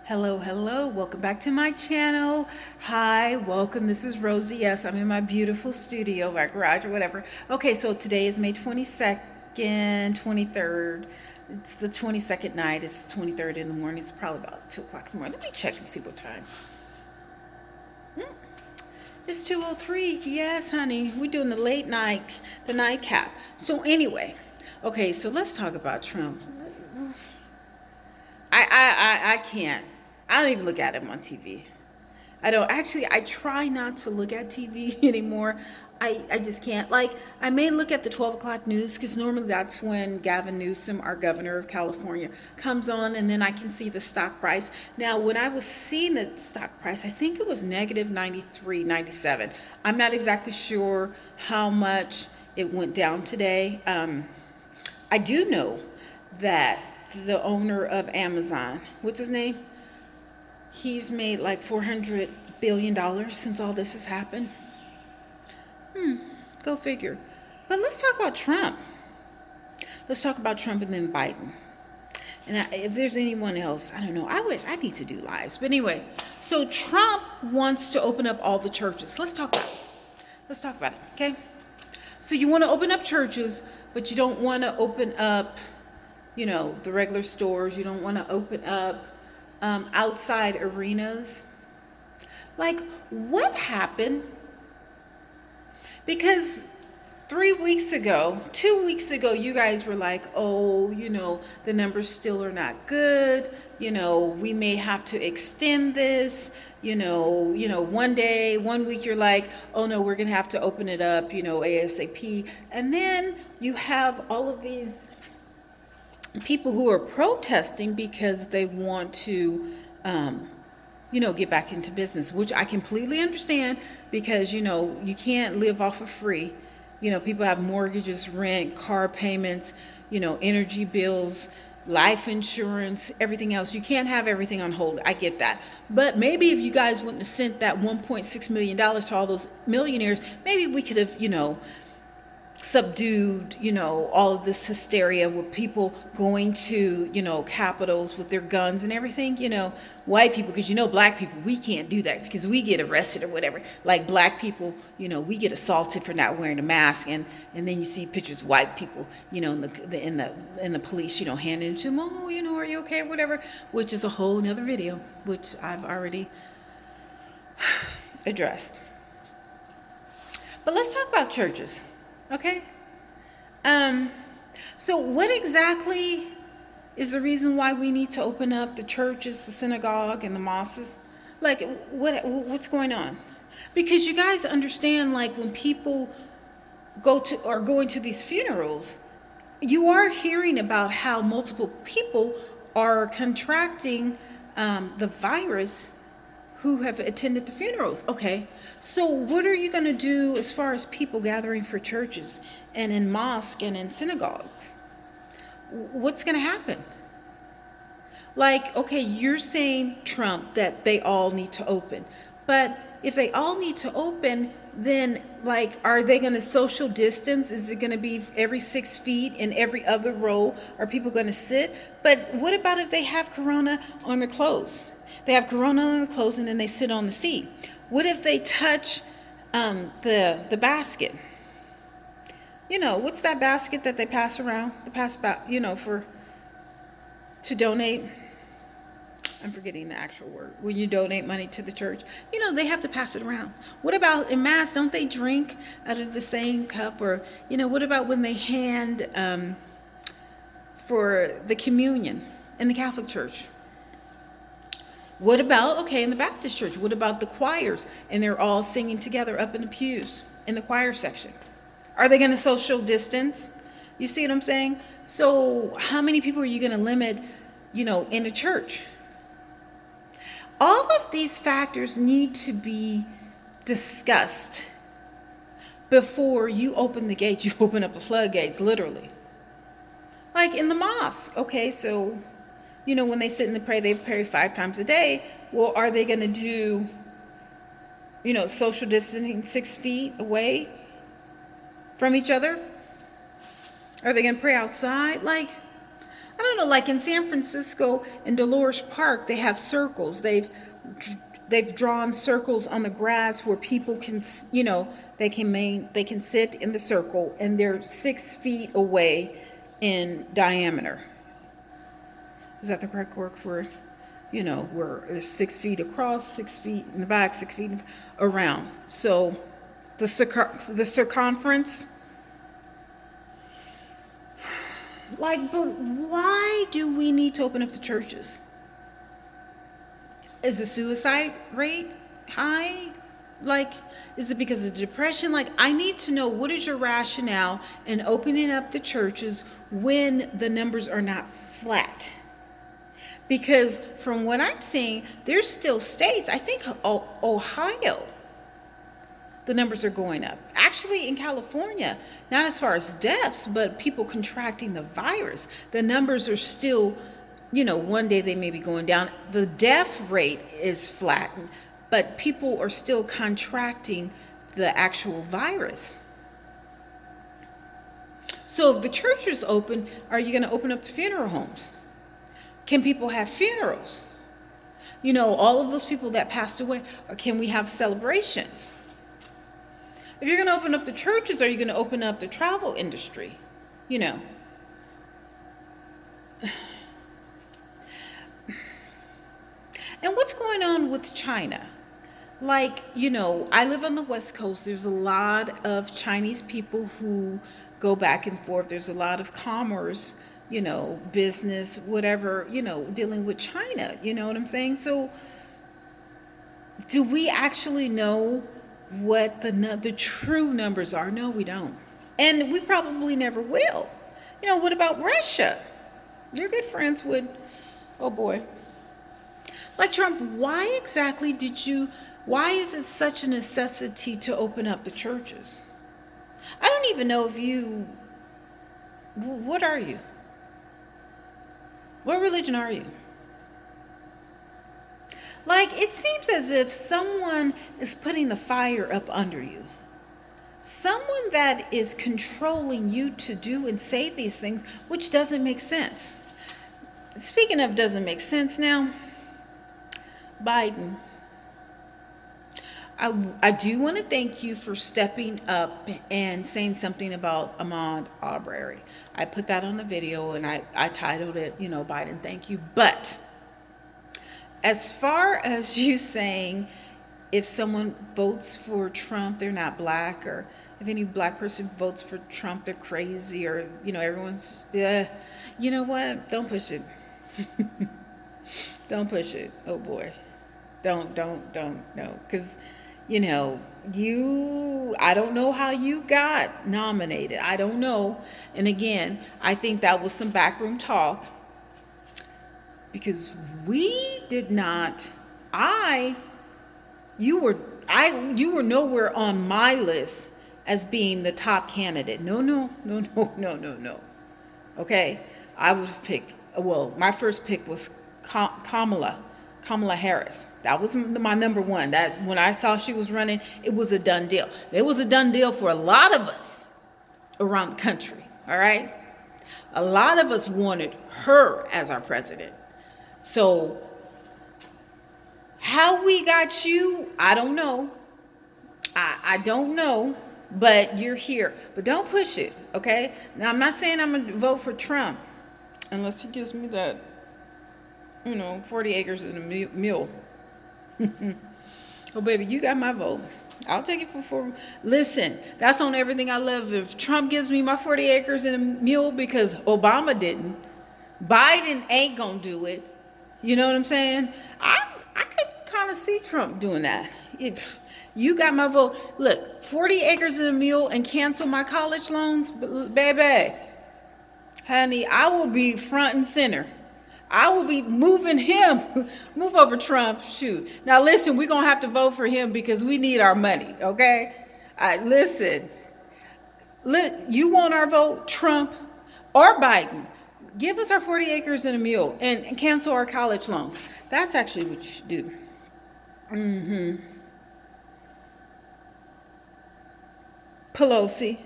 Hello, welcome back to my channel. Hi, welcome. This is Rosie. Yes, I'm in my beautiful studio, my garage or whatever. Okay, so today is May 22nd, 23rd. It's the 22nd night. It's 23rd in the morning. It's probably about 2 o'clock in the morning. Let me check and see what time. It's 2:03. Yes, honey. We're doing the late night, the nightcap. So anyway, okay, so let's talk about Trump. I can't. I don't even look at him on TV. I don't actually. I try not to look at TV anymore. I just can't. Like, I may look at the 12 o'clock news because normally that's when Gavin Newsom, our governor of California, comes on, and then I can see the stock price. Now, when I was seeing the stock price, I think it was negative 93, 97. I'm not exactly sure how much it went down today. I do know that the owner of Amazon, what's his name? He's made like $400 billion since all this has happened. Go figure. But let's talk about Trump. Let's talk about Trump and then Biden. And if there's anyone else, I don't know. I need to do lives. But anyway, so Trump wants to open up all the churches. Let's talk about it. Let's talk about it, okay? So you want to open up churches, but you don't want to open up, the regular stores. You don't want to open up outside arenas. Like, what happened? Because 2 weeks ago, you guys were like, oh, the numbers still are not good. We may have to extend this. One week you're like, oh no, we're going to have to open it up, ASAP. And then you have all of these people who are protesting because they want to, get back into business, which I completely understand because, you can't live off of free. People have mortgages, rent, car payments, energy bills, life insurance, everything else. You can't have everything on hold. I get that. But maybe if you guys wouldn't have sent that $1.6 million to all those millionaires, maybe we could have, subdued, all of this hysteria with people going to, capitals with their guns and everything, white people, because black people, we can't do that because we get arrested or whatever. Like black people, we get assaulted for not wearing a mask, and then you see pictures of white people, in the police, handing to them, oh, are you okay, whatever, which is a whole nother video, which I've already addressed. But let's talk about churches. Okay. So what exactly is the reason why we need to open up the churches, the synagogue, and the mosques? Like, what's going on? Because you guys understand, like, when people are going to these funerals, you are hearing about how multiple people are contracting the virus who have attended the funerals. Okay, so what are you going to do as far as people gathering for churches and in mosques and in synagogues? What's going to happen? Like, okay, you're saying, Trump, that they all need to open. But if they all need to open, then, like, are they going to social distance? Is it going to be every 6 feet in every other row? Are people going to sit? But what about if they have corona on their clothes? They have corona on the clothes and then they sit on the seat. What if they touch the basket? What's that basket that they pass around? They pass about, to donate. I'm forgetting the actual word. When you donate money to the church, they have to pass it around. What about in mass? Don't they drink out of the same cup? Or, what about when they hand for the communion in the Catholic Church? What about, in the Baptist church, what about the choirs? And they're all singing together up in the pews in the choir section. Are they going to social distance? You see what I'm saying? So how many people are you going to limit, in a church? All of these factors need to be discussed before you open the gates. You open up the floodgates, literally. Like in the mosque. Okay, so when they sit and they pray 5 times a day. Well, are they going to do, social distancing 6 feet away from each other? Are they going to pray outside? Like, I don't know, like in San Francisco in Dolores Park, they have circles. They've drawn circles on the grass where people can, they can sit in the circle, and they're 6 feet away in diameter. Is that the correct word for it? Where it's 6 feet across, 6 feet in the back, 6 feet around. So the circumference. But why do we need to open up the churches? Is the suicide rate high? Is it because of depression? I need to know, what is your rationale in opening up the churches when the numbers are not flat? Because from what I'm seeing, there's still states, I think Ohio, the numbers are going up. Actually, in California, not as far as deaths, but people contracting the virus, the numbers are still, one day they may be going down. The death rate is flattened, but people are still contracting the actual virus. So if the church is open, are you going to open up the funeral homes? Can people have funerals? All of those people that passed away, or can we have celebrations? If you're going to open up the churches, are you going to open up the travel industry? And what's going on with China? I live on the West Coast. There's a lot of Chinese people who go back and forth. There's a lot of commerce, business, whatever, dealing with China. You know what I'm saying? So do we actually know what the true numbers are? No, we don't. And we probably never will. What about Russia? You're good friends with, oh boy. Trump, why is it such a necessity to open up the churches? I don't even know what are you? What religion are you? It seems as if someone is putting the fire up under you. Someone that is controlling you to do and say these things, which doesn't make sense. Speaking of doesn't make sense now, Biden, I do want to thank you for stepping up and saying something about Ahmaud Arbery. I put that on the video and I titled it, Biden, thank you. But as far as you saying if someone votes for Trump, they're not black, or if any black person votes for Trump, they're crazy, or, everyone's, you know what? Don't push it. Don't push it. Oh boy. Don't, no. Because, I don't know how you got nominated. I don't know. And again, I think that was some backroom talk, because we did not, you were nowhere on my list as being the top candidate. No. Okay. I would have picked, my first pick was Kamala Harris. That was my number one. That when I saw she was running, it was a done deal. It was a done deal for a lot of us around the country. All right. A lot of us wanted her as our president. So how we got you, I don't know. I don't know, but you're here. But don't push it, okay? Now, I'm not saying I'm going to vote for Trump unless he gives me that, 40 acres and a mule. Oh, baby, you got my vote. I'll take it for 4. Listen, that's on everything I love. If Trump gives me my 40 acres and a mule, because Obama didn't, Biden ain't going to do it. You know what I'm saying? I could kind of see Trump doing that. If you got my vote, look, 40 acres and a mule and cancel my college loans, baby, honey, I will be front and center. I will be moving him. Move over, Trump. Shoot. Now, listen, we're going to have to vote for him because we need our money, okay? Listen, you want our vote, Trump or Biden? Give us our 40 acres and a mule and cancel our college loans. That's actually what you should do. Pelosi.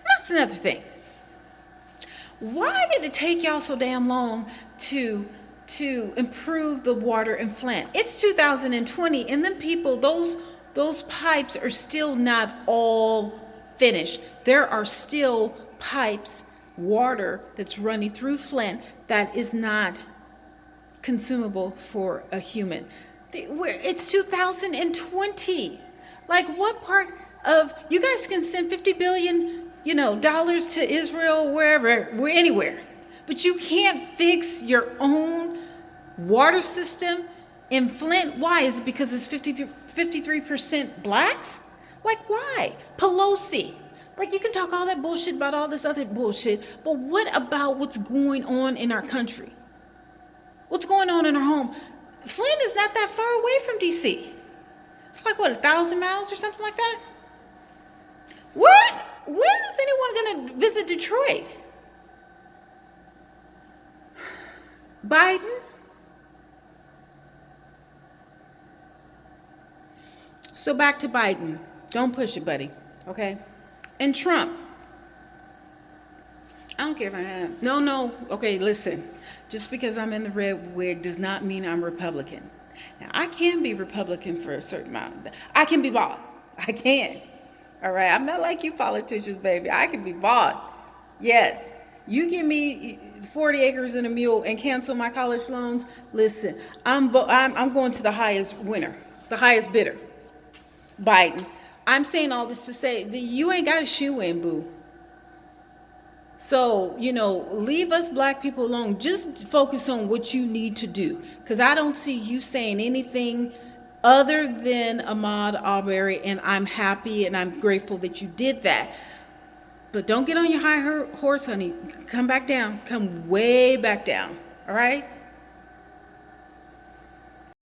That's another thing. Why did it take y'all so damn long to improve the water in Flint? It's 2020, and then people, those pipes are still not all finished. There are still pipes, water that's running through Flint that is not consumable for a human. It's 2020. Like, what part of you guys can send 50 billion, dollars to Israel, wherever, anywhere, but you can't fix your own water system in Flint? Why? Is it because it's 53% blacks? Like, why? Pelosi. Like, you can talk all that bullshit about all this other bullshit, but what about what's going on in our country? What's going on in our home? Flint is not that far away from DC. It's like, what, 1,000 miles or something like that? What? When is anyone going to visit Detroit? Biden? So back to Biden. Don't push it, buddy. Okay? And Trump. I don't care if I have. No. Okay, listen. Just because I'm in the red wig does not mean I'm Republican. Now, I can be Republican for a certain amount. I can be bought. I can. All right? I'm not like you politicians, baby. I can be bought. Yes. You give me 40 acres and a mule and cancel my college loans. Listen, I'm going to the highest winner, the highest bidder, Biden. I'm saying all this to say that you ain't got a shoe in, boo. So, leave us black people alone. Just focus on what you need to do. Because I don't see you saying anything other than Ahmaud Arbery, and I'm happy and I'm grateful that you did that. But don't get on your high horse, honey. Come back down. Come way back down. All right?